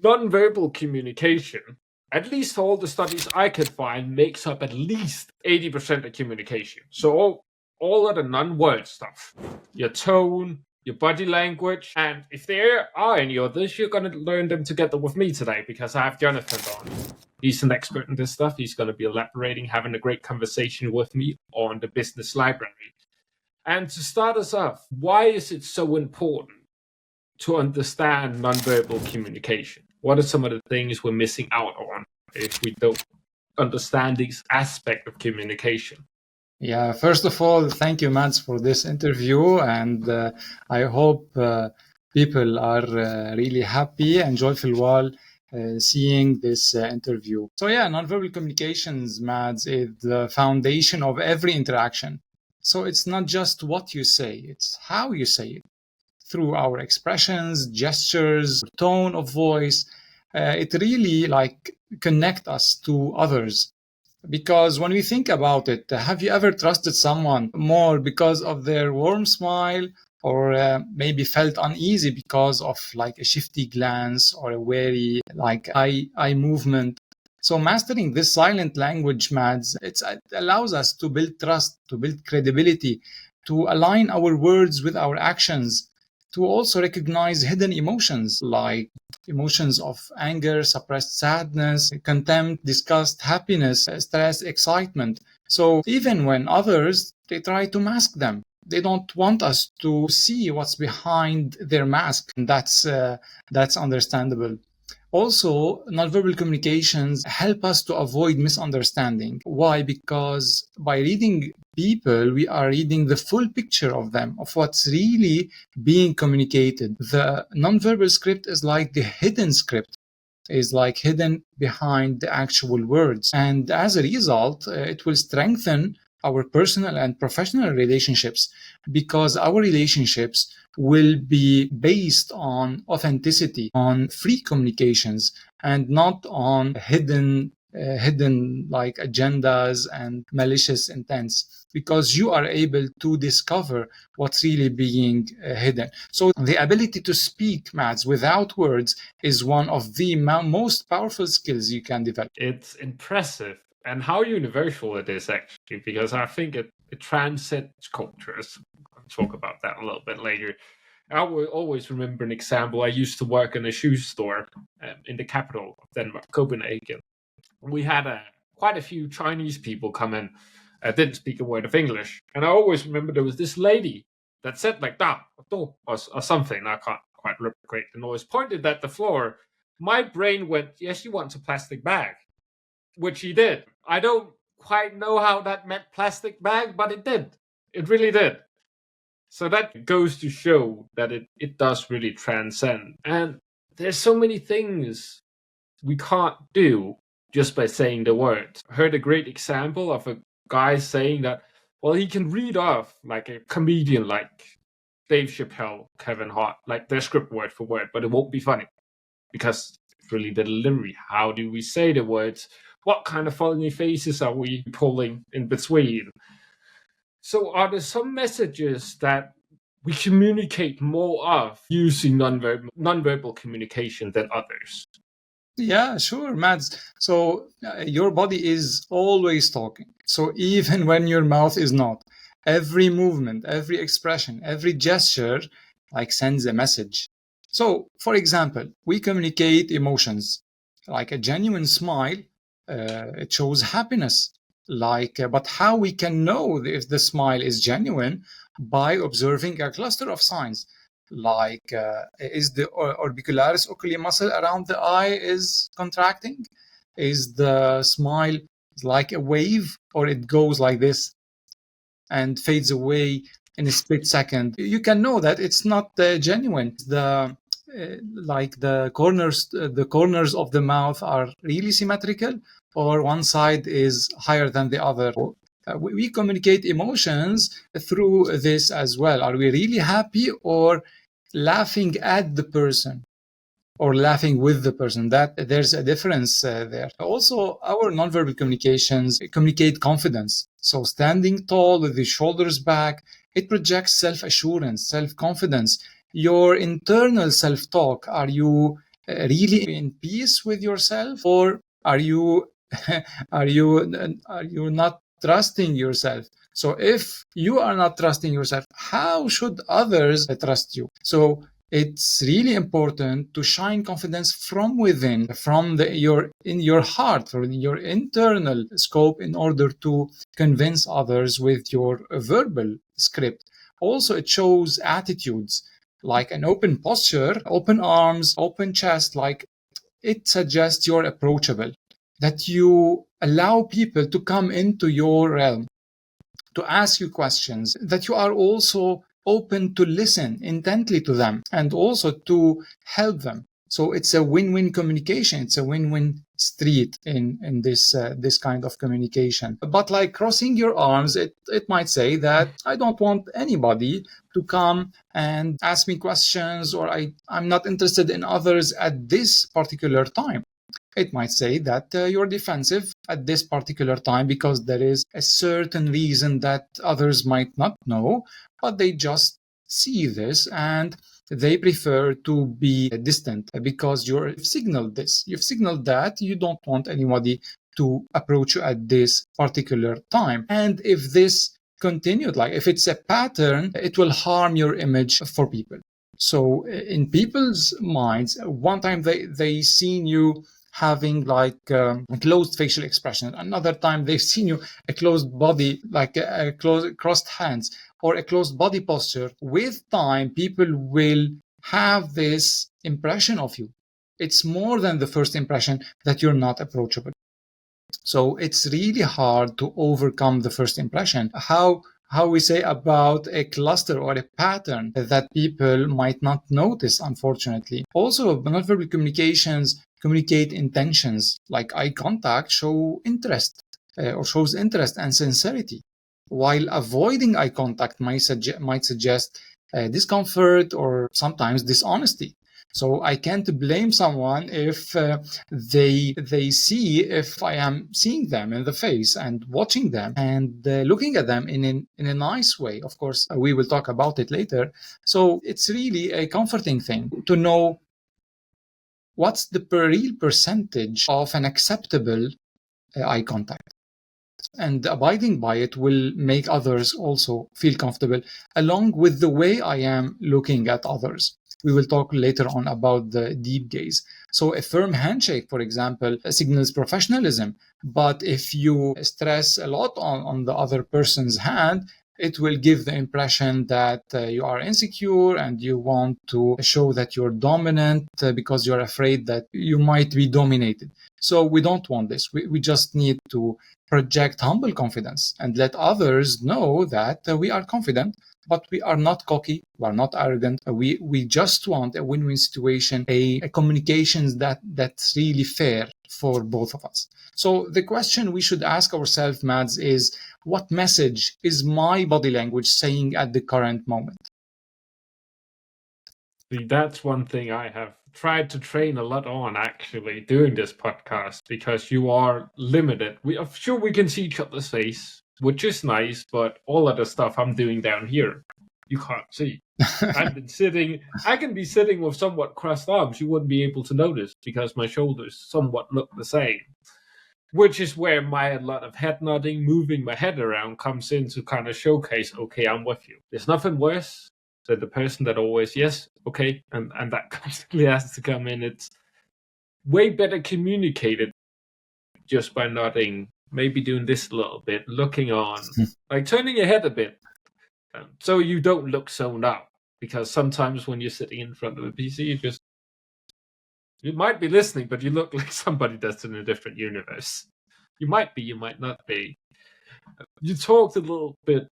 nonverbal communication, at least all the studies I could find, makes up at least 80% of communication. So all of the non-word stuff, your tone, your body language, and if there are any others, you're going to learn them together with me today because I have Jonathan on. He's an expert in this stuff. He's going to be elaborating, having a great conversation with me on the business library. And to start us off, why is it so important to understand nonverbal communication? What are some of the things we're missing out on if we don't understand this aspect of communication? Yeah, first of all, thank you, Mads, for this interview. And I hope people are really happy and joyful while seeing this interview. So yeah, nonverbal communications, Mads, is the foundation of every interaction. So it's not just what you say, it's how you say it. Through our expressions, gestures, tone of voice, it really connect us to others. Because when we think about it, have you ever trusted someone more because of their warm smile, or maybe felt uneasy because of a shifty glance or a wary eye movement? So mastering this silent language, Mads, it allows us to build trust, to build credibility, to align our words with our actions, to also recognize hidden emotions like emotions of anger, suppressed sadness, contempt, disgust, happiness, stress, excitement. So even when others, they try to mask them. They don't want us to see what's behind their mask. And that's understandable. Also, nonverbal communications help us to avoid misunderstanding. Why? Because by reading people, we are reading the full picture of them, of what's really being communicated. The nonverbal script is like the hidden script, is like hidden behind the actual words. And as a result, it will strengthen our personal and professional relationships, because our relationships will be based on authenticity, on free communications, and not on hidden agendas and malicious intents, because you are able to discover what's really being hidden. So the ability to speak, Mads, without words is one of the most powerful skills you can develop. It's impressive, and how universal it is, actually, because I think it transcends cultures. I'll talk about that a little bit later. I will always remember an example. I used to work in a shoe store in the capital of Denmark, Copenhagen. We had quite a few Chinese people come in, didn't speak a word of English. And I always remember there was this lady that said like, da, do, or something. I can't quite replicate the noise. Pointed at the floor. My brain went, yes, you want a plastic bag, which he did. I don't quite know how that meant plastic bag, but it did. It really did. So that goes to show that it does really transcend. And there's so many things we can't do just by saying the words. I heard a great example of a guy saying that, well, he can read off like a comedian like Dave Chappelle, Kevin Hart, like their script word for word, but it won't be funny because it's really the delivery. How do we say the words? What kind of funny faces are we pulling in between? So are there some messages that we communicate more of using nonverbal communication than others? Yeah, sure, Mads. So your body is always talking. So even when your mouth is not, every movement, every expression, every gesture sends a message. So, for example, we communicate emotions. Like a genuine smile, it shows happiness. But how we can know if the smile is genuine? By observing a cluster of signs. Is the orbicularis oculi muscle around the eye is contracting? Is the smile like a wave, or it goes like this and fades away in a split second? You can know that it's not genuine. The corners of the mouth are really symmetrical, or one side is higher than the other. We communicate emotions through this as well. Are we really happy, or laughing at the person, or laughing with the person? That there's a difference there. Also, our nonverbal communications communicate confidence. So standing tall with the shoulders back, it projects self-assurance, self-confidence. Your internal self-talk, are you really in peace with yourself, or are you are you not trusting yourself? So if you are not trusting yourself, how should others trust you? So it's really important to shine confidence from within, from in your heart, or in your internal scope, in order to convince others with your verbal script. Also, it shows attitudes like an open posture, open arms, open chest, like it suggests you're approachable, that you allow people to come into your realm, to ask you questions, that you are also open to listen intently to them and also to help them. So it's a win-win communication. It's a win-win street in this kind of communication. But like crossing your arms, it might say that I don't want anybody to come and ask me questions, or I'm not interested in others at this particular time. It might say that you're defensive at this particular time because there is a certain reason that others might not know, but they just see this and they prefer to be distant because you've signaled this. You've signaled that you don't want anybody to approach you at this particular time. And if this continued, like if it's a pattern, it will harm your image for people. So in people's minds, one time they seen you having like a closed facial expression, another time they've seen you a closed body, like a closed crossed hands or a closed body posture. With time, people will have this impression of you. It's more than the first impression that you're not approachable. So it's really hard to overcome the first impression. How we say about a cluster or a pattern that people might not notice, unfortunately. Also, nonverbal communications communicate intentions, like eye contact show interest or shows interest and sincerity, while avoiding eye contact might suggest discomfort or sometimes dishonesty. So I can't blame someone if they see if I am seeing them in the face and watching them and looking at them in a nice way. Of course, we will talk about it later. So it's really a comforting thing to know what's the real percentage of an acceptable eye contact. And abiding by it will make others also feel comfortable, along with the way I am looking at others. We will talk later on about the deep gaze. So a firm handshake, for example, signals professionalism. But if you stress a lot on the other person's hand, it will give the impression that you are insecure and you want to show that you're dominant because you're afraid that you might be dominated. So we don't want this. We just need to project humble confidence and let others know that we are confident, but we are not cocky, we are not arrogant. We just want a win-win situation, a communications that's really fair for both of us. So the question we should ask ourselves, Mads, is what message is my body language saying at the current moment? See, that's one thing I have tried to train a lot on actually doing this podcast, because you are limited. I'm sure we can see each other's face, which is nice, but all of the stuff I'm doing down here, you can't see. I can be sitting with somewhat crossed arms. You wouldn't be able to notice because my shoulders somewhat look the same. Which is where a lot of head nodding, moving my head around comes in to kind of showcase, okay, I'm with you. There's nothing worse than the person that always, yes, okay, and that constantly has to come in. It's way better communicated just by nodding, maybe doing this a little bit, looking on, like turning your head a bit, so you don't look zoned out. Because sometimes when you're sitting in front of a PC, you might be listening, but you look like somebody that's in a different universe. You might be, you might not be. You talked a little bit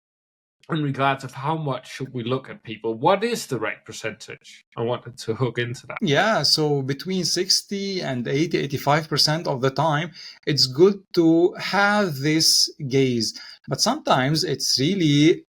in regards of how much should we look at people. What is the right percentage? I wanted to hook into that. Yeah, so between 60 and 80, 85% of the time, it's good to have this gaze. But sometimes it's really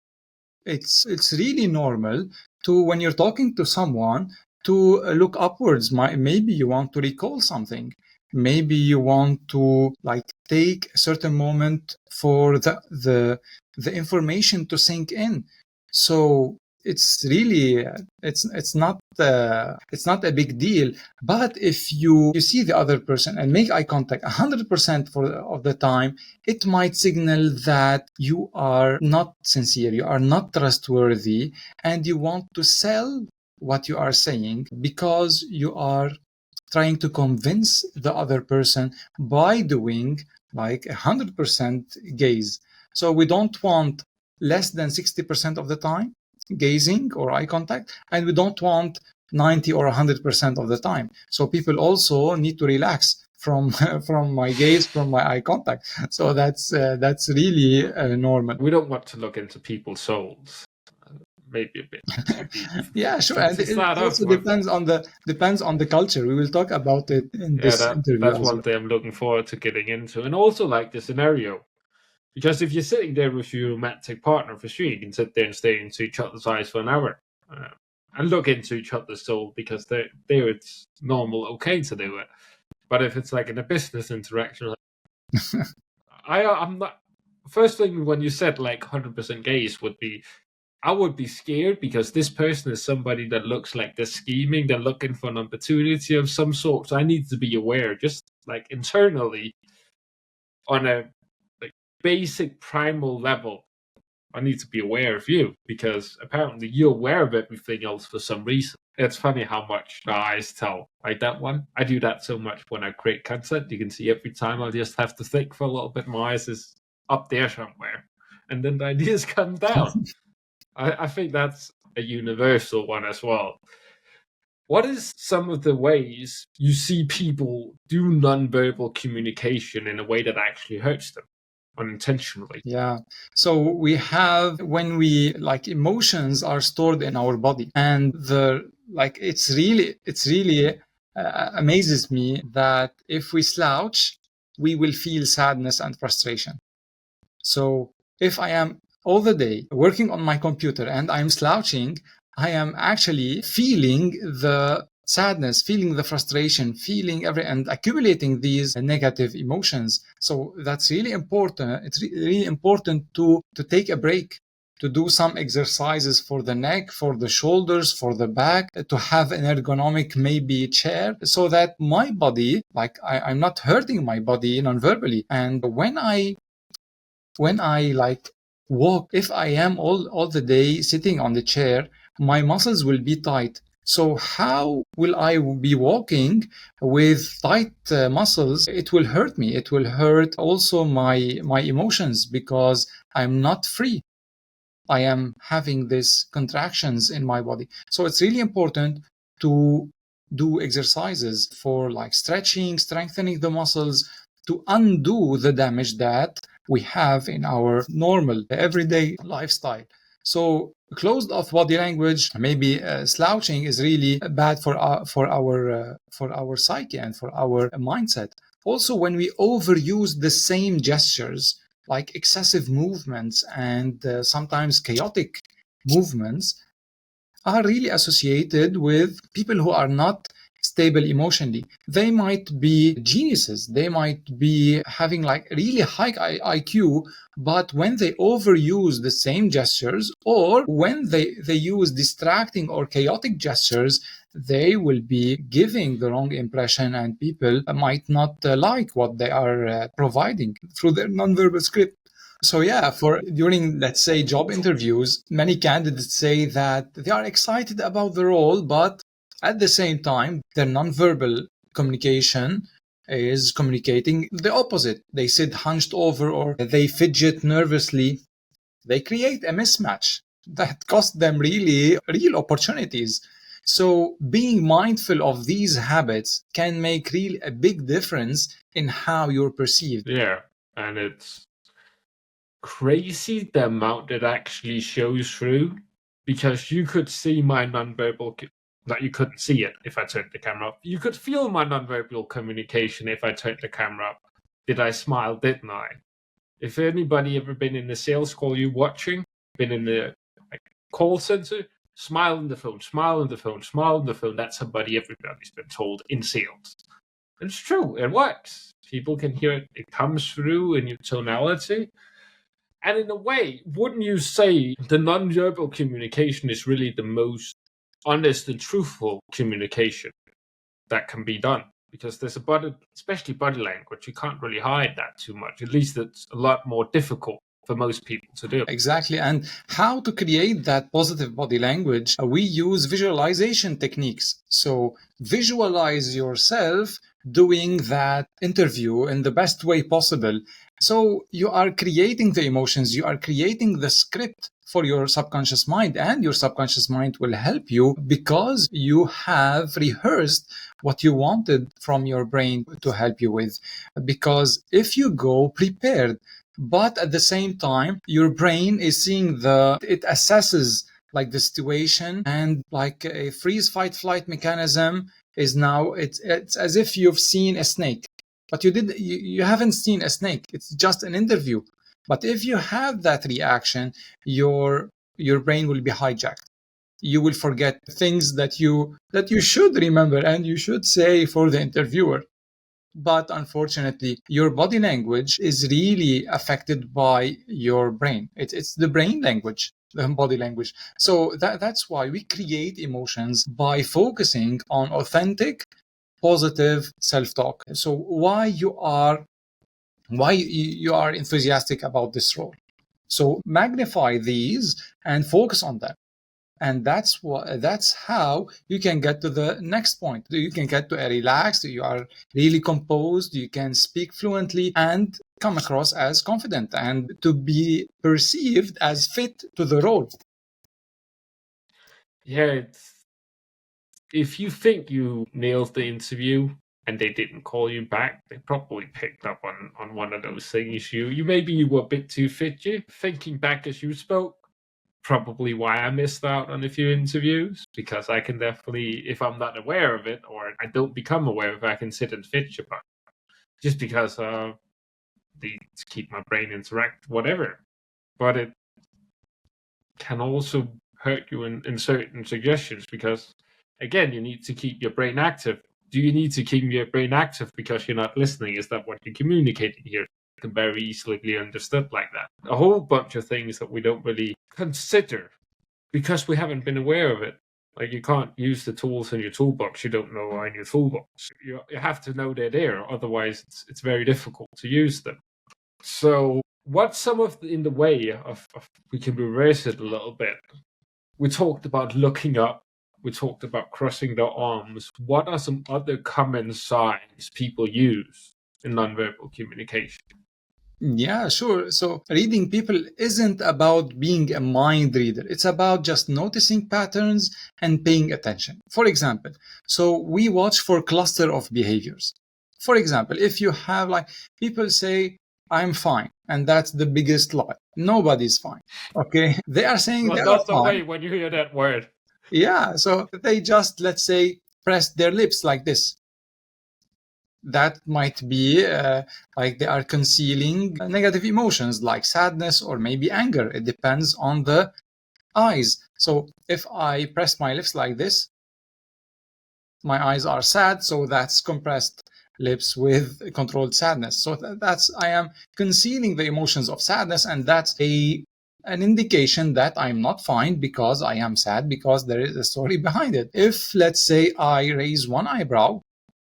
normal to, when you're talking to someone, to look upwards. Maybe you want to recall something. Maybe you want to like take a certain moment for the information to sink in. So it's really it's not a big deal. But if you see the other person and make eye contact 100% of the time, it might signal that you are not sincere, you are not trustworthy, and you want to sell what you are saying because you are trying to convince the other person by doing like 100% gaze. So we don't want less than 60% of the time gazing or eye contact, and we don't want 90 or 100% of the time. So people also need to relax from from my gaze, from my eye contact. So that's really normal. We don't want to look into people's souls. Maybe a bit too deep. Yeah, sure. And To it start off also with. depends on the culture. We will talk about it in this interview that's as one well. thing I'm looking forward to getting into, and also like the scenario. Because if you're sitting there with your romantic partner for sure, you can sit there and stare into each other's eyes for an hour and look into each other's soul because there it's normal, okay to do it. But if it's like in a business interaction, I'm not. First thing when you said like 100% gaze would be, I would be scared because this person is somebody that looks like they're scheming, they're looking for an opportunity of some sort. So I need to be aware, just like internally, on a like basic primal level. I need to be aware of you because apparently you're aware of everything else for some reason. It's funny how much the eyes tell. Like that one, I do that so much when I create content. You can see every time I just have to think for a little bit. My eyes is up there somewhere, and then the ideas come down. I think that's a universal one as well. What is some of the ways you see people do nonverbal communication in a way that actually hurts them unintentionally? Yeah. So we have, when we like, emotions are stored in our body, and it's really amazes me that if we slouch, we will feel sadness and frustration. So if I am all the day working on my computer and I'm slouching, I am actually feeling the sadness, feeling the frustration, feeling and accumulating these negative emotions. So that's really important. It's really important to take a break, to do some exercises for the neck, for the shoulders, for the back, to have an ergonomic maybe chair, so that my body, like I'm not hurting my body non-verbally. And when I like walk, if I am all the day sitting on the chair, my muscles will be tight. So how will I be walking with tight muscles? It will hurt me. It will hurt also my emotions because I'm not free. I am having these contractions in my body. So it's really important to do exercises for like stretching, strengthening the muscles, to undo the damage that we have in our normal everyday lifestyle. So closed off body language, maybe slouching, is really bad for our psyche and for our mindset. Also, when we overuse the same gestures, like excessive movements and sometimes chaotic movements, are really associated with people who are not stable emotionally. They might be geniuses, they might be having like really high IQ, but when they overuse the same gestures, or when they use distracting or chaotic gestures, they will be giving the wrong impression, and people might not like what they are providing through their nonverbal script. So yeah, for during, let's say, job interviews, many candidates say that they are excited about the role, but at the same time, their nonverbal communication is communicating the opposite. They sit hunched over or they fidget nervously. They create a mismatch that cost them really real opportunities. So being mindful of these habits can make really a big difference in how you're perceived. Yeah, and it's crazy the amount that actually shows through, because you could see my nonverbal that you couldn't see it if I turned the camera up. You could feel my nonverbal communication if I turned the camera up. Did I smile? Didn't I? If anybody ever been in the sales call you watching, been in the call center, smile on the phone, smile on the phone, smile on the phone. That's somebody everybody's been told in sales. And it's true, it works. People can hear it. It comes through in your tonality. And in a way, wouldn't you say the nonverbal communication is really the most honest and truthful communication that can be done? Because there's especially body language, you can't really hide that too much. At least it's a lot more difficult for most people to do. Exactly. And how to create that positive body language? We use visualization techniques. So visualize yourself doing that interview in the best way possible. So you are creating the emotions, you are creating the script for your subconscious mind, and your subconscious mind will help you because you have rehearsed what you wanted from your brain to help you with. Because if you go prepared, but at the same time your brain is seeing it assesses like the situation, and like a freeze fight flight mechanism is now it's as if you've seen a snake, but you haven't seen a snake, it's just an interview. But if you have that reaction, your brain will be hijacked. You will forget things that you should remember and you should say for the interviewer. But unfortunately, your body language is really affected by your brain. It's the brain language, the body language. So that's why we create emotions by focusing on authentic, positive self-talk. So why you are enthusiastic about this role. So magnify these and focus on them. And that's how you can get to the next point. You can get to a relaxed, you are really composed, you can speak fluently and come across as confident and to be perceived as fit to the role. Yeah, if you think you nailed the interview and they didn't call you back, they probably picked up on one of those things. Maybe you were a bit too fidgety. Thinking back as you spoke, probably why I missed out on a few interviews, because I can definitely, if I'm not aware of it or I don't become aware of it, I can sit and fidget about it, just because they keep my brain interact, whatever. But it can also hurt you in certain suggestions, because again, you need to keep your brain active. Do you need to keep your brain active because you're not listening? Is that what you're communicating here? It can very easily be understood like that. A whole bunch of things that we don't really consider because we haven't been aware of it. Like, you can't use the tools in your toolbox you don't know are in your toolbox. You have to know they're there, otherwise it's very difficult to use them. So what's some of in the way of we can reverse it a little bit? We talked about looking up. We talked about crossing their arms. What are some other common signs people use in nonverbal communication? Yeah, sure. So reading people isn't about being a mind reader. It's about just noticing patterns and paying attention. For example, so we watch for cluster of behaviors. For example, if you have like people say, I'm fine, and that's the biggest lie. Nobody's fine. Okay. They are saying Well, they're not the fine. way when you hear that word. Yeah. So they just, let's say, press their lips like this. That might be like they are concealing negative emotions like sadness or maybe anger. It depends on the eyes. So if I press my lips like this, my eyes are sad, so that's compressed lips with controlled sadness. So that's I am concealing the emotions of sadness, and that's an indication that I'm not fine because I am sad, because there is a story behind it. If, let's say, I raise one eyebrow,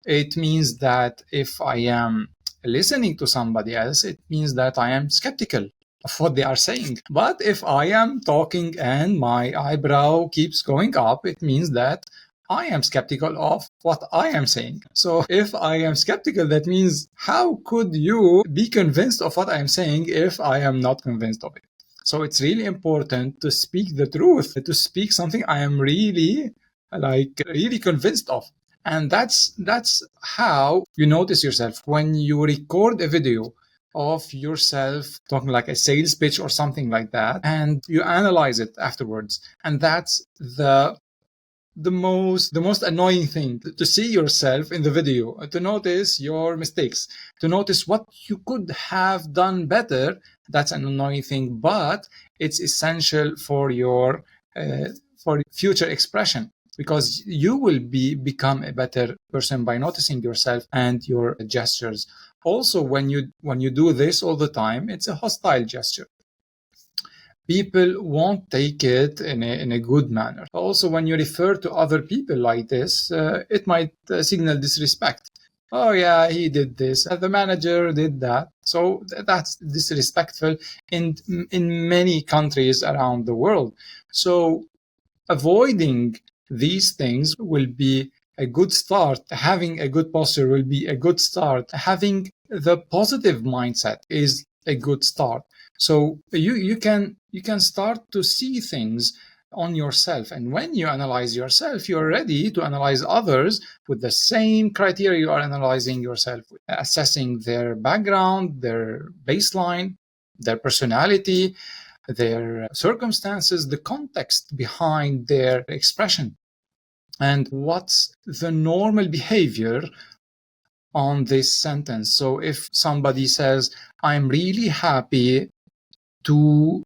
it means that if I am listening to somebody else, it means that I am skeptical of what they are saying. But if I am talking and my eyebrow keeps going up, it means that I am skeptical of what I am saying. So if I am skeptical, that means how could you be convinced of what I am saying if I am not convinced of it? So it's really important to speak the truth, to speak something I am really convinced of. And that's how you notice yourself when you record a video of yourself talking like a sales pitch or something like that, and you analyze it afterwards. And that's the most annoying thing, to see yourself in the video, to notice your mistakes, to notice what you could have done better. That's an annoying thing, but it's essential for your for future expression, because you will become a better person by noticing yourself and your gestures. Also, when you do this all the time, it's a hostile gesture. people won't take it in a good manner. Also, when you refer to other people like this, it might signal disrespect. Oh yeah, he did this. The manager did that. So that's disrespectful in many countries around the world. So avoiding these things will be a good start. Having a good posture will be a good start. Having the positive mindset is a good start. So you can start to see things on yourself, and when you analyze yourself, you're ready to analyze others with the same criteria you are analyzing yourself, assessing their background, their baseline, their personality, their circumstances, the context behind their expression, and what's the normal behavior on this sentence. So if somebody says, I'm really happy to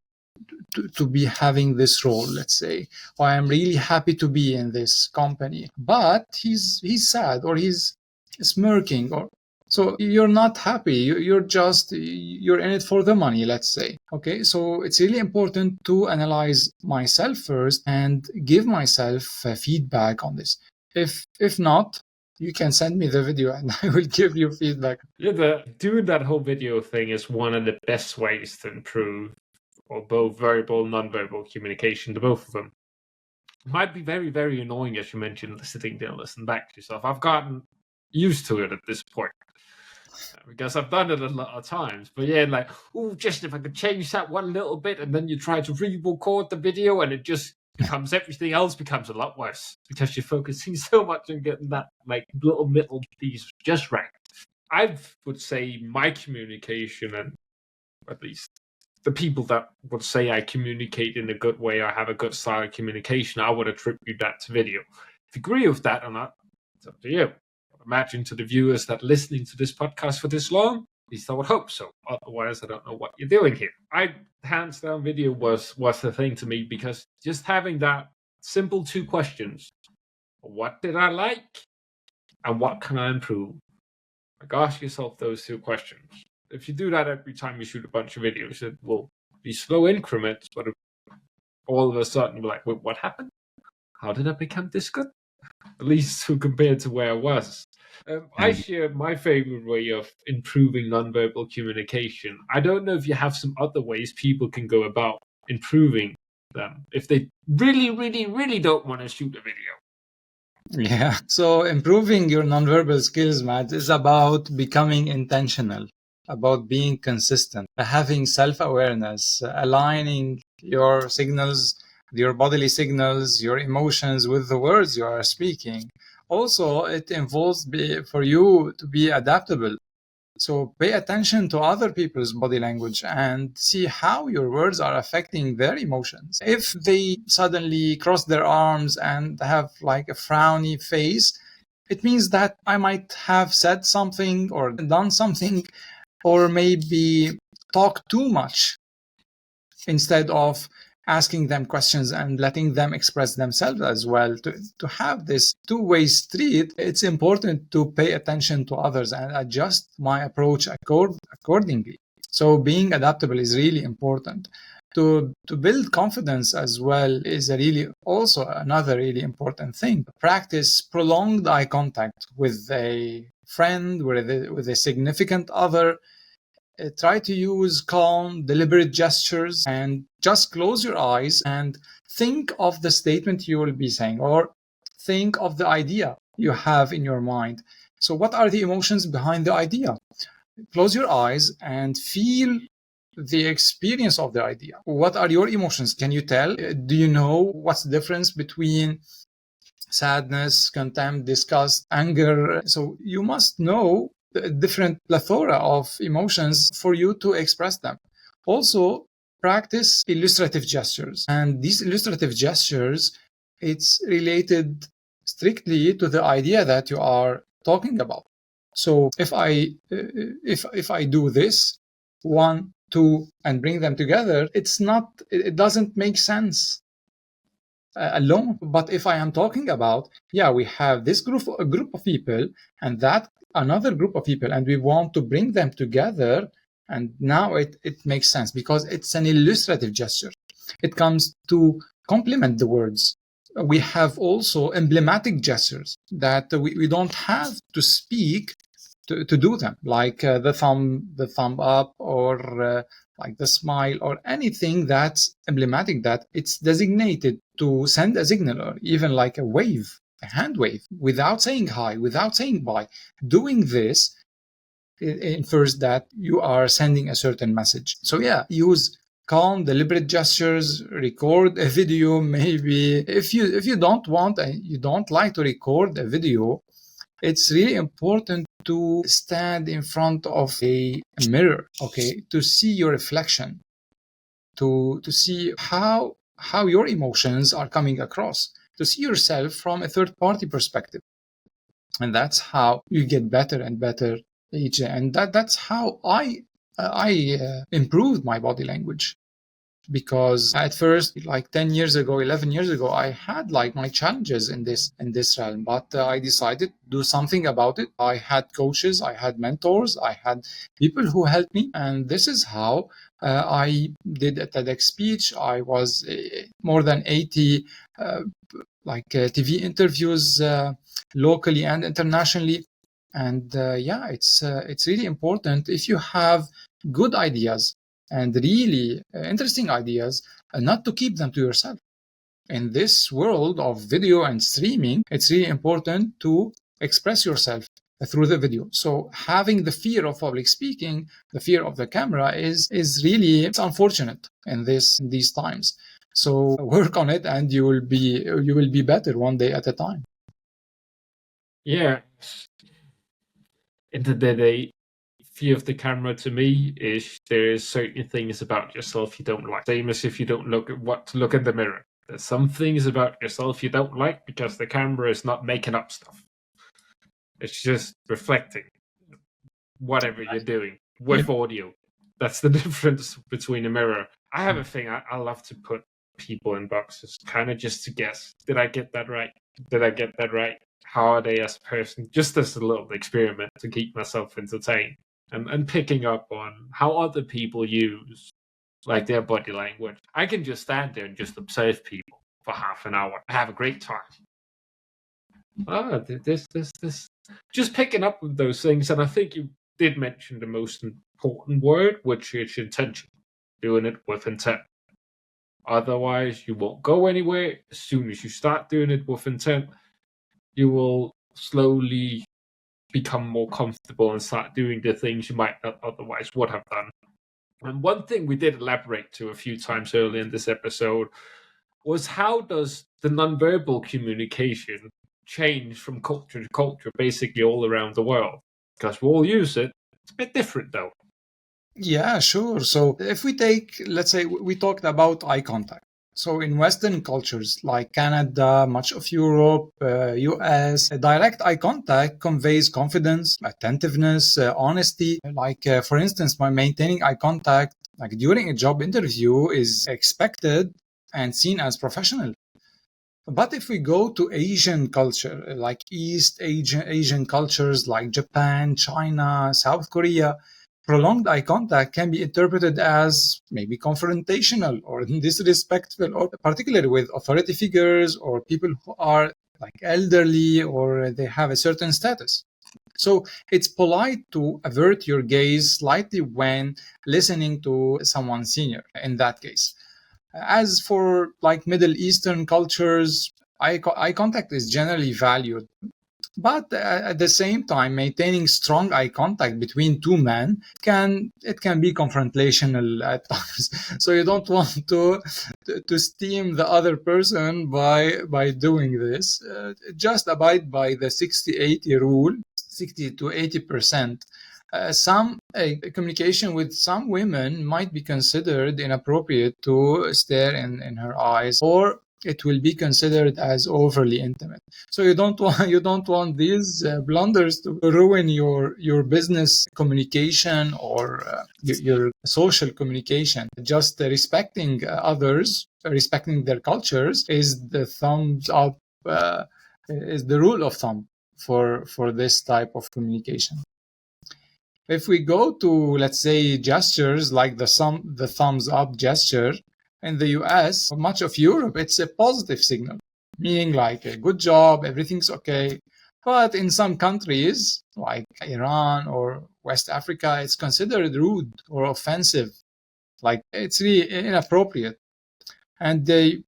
be having this role, let's say, or I'm really happy to be in this company, but he's sad, or he's smirking, or so you're not happy. You're in it for the money, let's say. Okay, so it's really important to analyze myself first and give myself feedback on this. If not, you can send me the video and I will give you feedback. Yeah, doing that whole video thing is one of the best ways to improve, or both verbal and non-verbal communication, to both of them. It might be very, very annoying, as you mentioned, sitting there and listening back to yourself. I've gotten used to it at this point because I've done it a lot of times. But yeah, like, oh, just if I could change that one little bit, and then you try to re-record the video, and it just becomes everything else becomes a lot worse because you're focusing so much on getting that like little middle piece just right. I would say my communication, and at least the people that would say I communicate in a good way, I have a good style of communication, I would attribute that to video. If you agree with that or not, it's up to you. Imagine to the viewers that listening to this podcast for this long, at least I would hope so. Otherwise, I don't know what you're doing here. Hands down, video was the thing to me, because just having that simple two questions: what did I like, and what can I improve? Like, ask yourself those two questions. If you do that every time you shoot a bunch of videos, it will be slow increments, but all of a sudden you're like, wait, what happened? How did I become this good? At least compared to where I was. I share my favorite way of improving nonverbal communication. I don't know if you have some other ways people can go about improving them if they really, really, really don't want to shoot a video. Yeah. So improving your nonverbal skills, Matt, is about becoming intentional, about being consistent, having self-awareness, aligning your signals, your bodily signals, your emotions with the words you are speaking. Also, it involves for you to be adaptable. So pay attention to other people's body language and see how your words are affecting their emotions. If they suddenly cross their arms and have like a frowny face, it means that I might have said something or done something, or maybe talk too much instead of asking them questions and letting them express themselves as well. To have this two-way street, it's important to pay attention to others and adjust my approach accordingly. So being adaptable is really important. To build confidence as well is also another really important thing. Practice prolonged eye contact with a friend, with a significant other. Try to use calm, deliberate gestures, and just close your eyes and think of the statement you will be saying, or think of the idea you have in your mind. So what are the emotions behind the idea? Close your eyes and feel the experience of the idea. What are your emotions? Can you tell? Do you know what's the difference between sadness, contempt, disgust, anger? So you must know the different plethora of emotions for you to express them. Also, practice illustrative gestures. And these illustrative gestures, it's related strictly to the idea that you are talking about. So if I do this, 1, 2, and bring them together, it doesn't make sense alone. But if I am talking about, we have this group of people and that another group of people, and we want to bring them together, and now it makes sense because it's an illustrative gesture. it comes to complement the words. We have also emblematic gestures that we don't have to speak to do them, like the thumb up, or like the smile, or anything that's emblematic, that it's designated to send a signal, or even like a wave, a hand wave, without saying hi, without saying bye. Doing this infers that you are sending a certain message. So yeah, use calm, deliberate gestures, record a video. Maybe if you don't want and you don't like to record a video, it's really important to stand in front of a mirror, okay, to see your reflection, to see how your emotions are coming across, to see yourself from a third party perspective. And that's how you get better and better each. And that's how I improved my body language. Because at first, like 10 years ago, 11 years ago, I had like my challenges in this realm, but I decided to do something about it. I had coaches, I had mentors, I had people who helped me, and this is how I did a TEDx speech. I was more than 80 TV interviews locally and internationally. And yeah, it's really important, if you have good ideas and really interesting ideas, not to keep them to yourself. In this world of video and streaming, it's really important to express yourself through the video. So having the fear of public speaking, the fear of the camera, is really, it's unfortunate in these times. So work on it, and you will be better one day at a time. Yeah. Into the fear of the camera, to me, is there is certain things about yourself you don't like. Same as if you don't look in the mirror. There's some things about yourself you don't like because the camera is not making up stuff. It's just reflecting whatever you're doing with audio. That's the difference between a mirror. I have a thing. I love to put people in boxes, kind of just to guess. Did I get that right? Did I get that right? How are they as a person? Just as a little experiment to keep myself entertained. And picking up on how other people use like their body language. I can just stand there and just observe people for half an hour. I have a great time. This. Just picking up with those things, and I think you did mention the most important word, which is intention. Doing it with intent. Otherwise, you won't go anywhere. As soon as you start doing it with intent, you will slowly become more comfortable and start doing the things you might not otherwise would have done. And one thing we did elaborate to a few times earlier in this episode was, how does the nonverbal communication change from culture to culture, basically all around the world? Because we all use it. It's a bit different, though. Yeah, sure. So if we take, let's say, we talked about eye contact. So in Western cultures like Canada, much of Europe, US, direct eye contact conveys confidence, attentiveness, honesty. For instance, by maintaining eye contact like during a job interview is expected and seen as professional. But if we go to Asian culture, like East Asian cultures like Japan, China, South Korea, prolonged eye contact can be interpreted as maybe confrontational or disrespectful, or particularly with authority figures or people who are like elderly or they have a certain status. So it's polite to avert your gaze slightly when listening to someone senior in that case. As for like Middle Eastern cultures, eye contact is generally valued. But at the same time, maintaining strong eye contact between two men can be confrontational at times. So you don't want to steam the other person by doing this. Just abide by the 60-80 rule, 60 to 80%. Some communication with some women might be considered inappropriate to stare in her eyes, or it will be considered as overly intimate. So you don't want these blunders to ruin your business communication or your social communication. Just respecting others, respecting their cultures is the thumbs up, is the rule of thumb for this type of communication. If we go to, let's say, gestures like the thumbs up gesture, In the US, or much of Europe, it's a positive signal, meaning like a good job, everything's okay. But in some countries, like Iran or West Africa, it's considered rude or offensive. Like it's really inappropriate. And they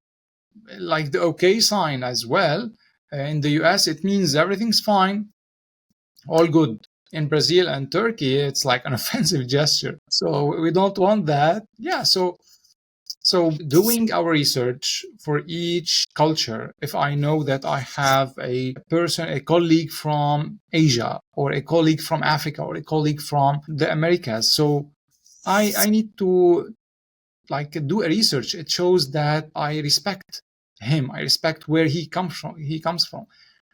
like the okay sign as well. In the US, it means everything's fine, all good. In Brazil and Turkey, it's like an offensive gesture. So we don't want that. Yeah. So doing our research for each culture, if I know that I have a person, a colleague from Asia or a colleague from Africa or a colleague from the Americas, so I need to like do a research. It shows that I respect him. I respect where he comes from.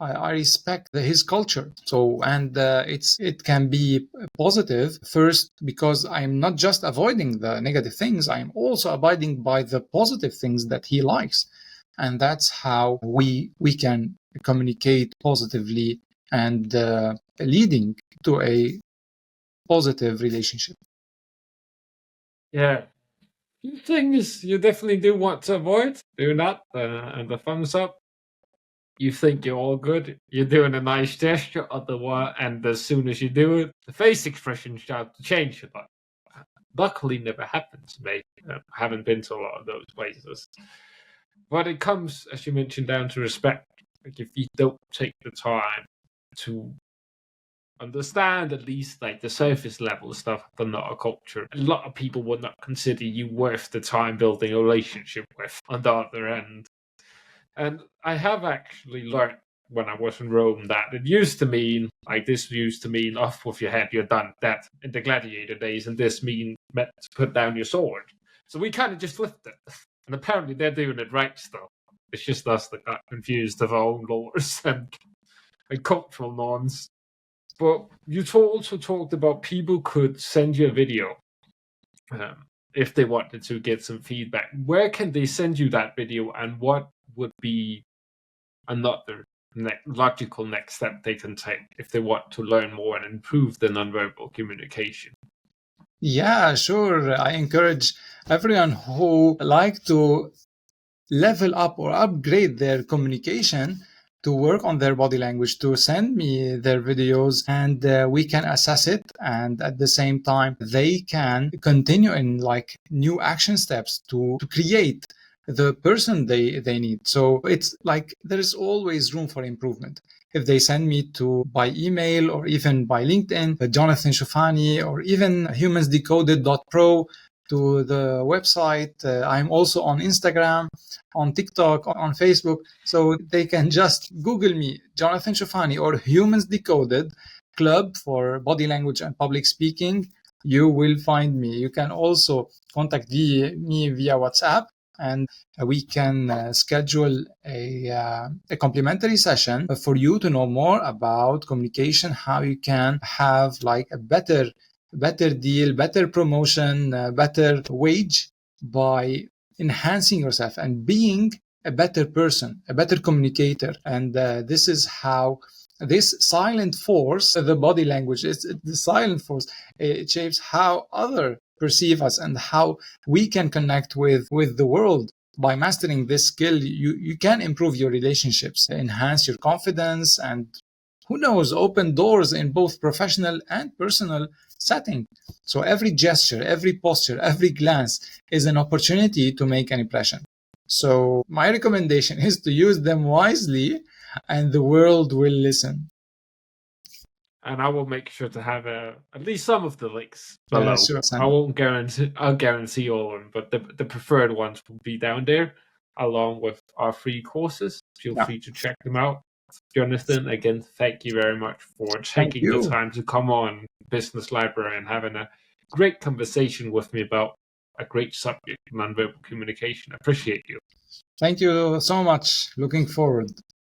I respect his culture. So, and it can be positive first because I'm not just avoiding the negative things. I'm also abiding by the positive things that he likes, and that's how we can communicate positively and leading to a positive relationship. Yeah. Few things you definitely do want to avoid. Do that. And the thumbs up. You think you're all good. You're doing a nice gesture, otherwise, and as soon as you do it, the face expression start to change. But luckily, never happened to me. I haven't been to a lot of those places. But it comes, as you mentioned, down to respect. Like if you don't take the time to understand at least like the surface level stuff of another culture, a lot of people would not consider you worth the time building a relationship with on the other end. And I have actually learned when I was in Rome that it used to mean, like this used to mean off with your head, you're done, that in the gladiator days, and this meant to put down your sword. So we kind of just flipped it. And apparently they're doing it right still. It's just us that got confused of our own laws and cultural norms. But you also talked about people could send you a video if they wanted to get some feedback. Where can they send you that video, and what would be another logical next step they can take if they want to learn more and improve the nonverbal communication? Yeah, sure. I encourage everyone who like to level up or upgrade their communication to work on their body language to send me their videos, and we can assess it, and at the same time they can continue in like new action steps to create the person they need. So it's like there is always room for improvement. If they send me to by email or even by LinkedIn, Jonathan Choufany, or even humansdecoded.pro to the website. I'm also on Instagram, on TikTok, on Facebook. So they can just Google me, Jonathan Choufany, or Humans Decoded Club for Body Language and Public Speaking. You will find me. You can also contact me via WhatsApp, and we can schedule a complimentary session for you to know more about communication, how you can have like a better deal, better promotion, better wage by enhancing yourself and being a better person, a better communicator. And this is how this silent force, the body language, is the silent force. It shapes how others perceive us and how we can connect with the world. By mastering this skill, you can improve your relationships, enhance your confidence, and who knows, open doors in both professional and personal setting. So every gesture, every posture, every glance is an opportunity to make an impression. So my recommendation is to use them wisely, and the world will listen. And I will make sure to have at least some of the links below. Sure. I won't guarantee I'll guarantee all of them, but the preferred ones will be down there, along with our free courses. Feel free to check them out. Jonathan, again, thank you very much for taking the time to come on Business Library and having a great conversation with me about a great subject, nonverbal communication. I appreciate you. Thank you so much. Looking forward.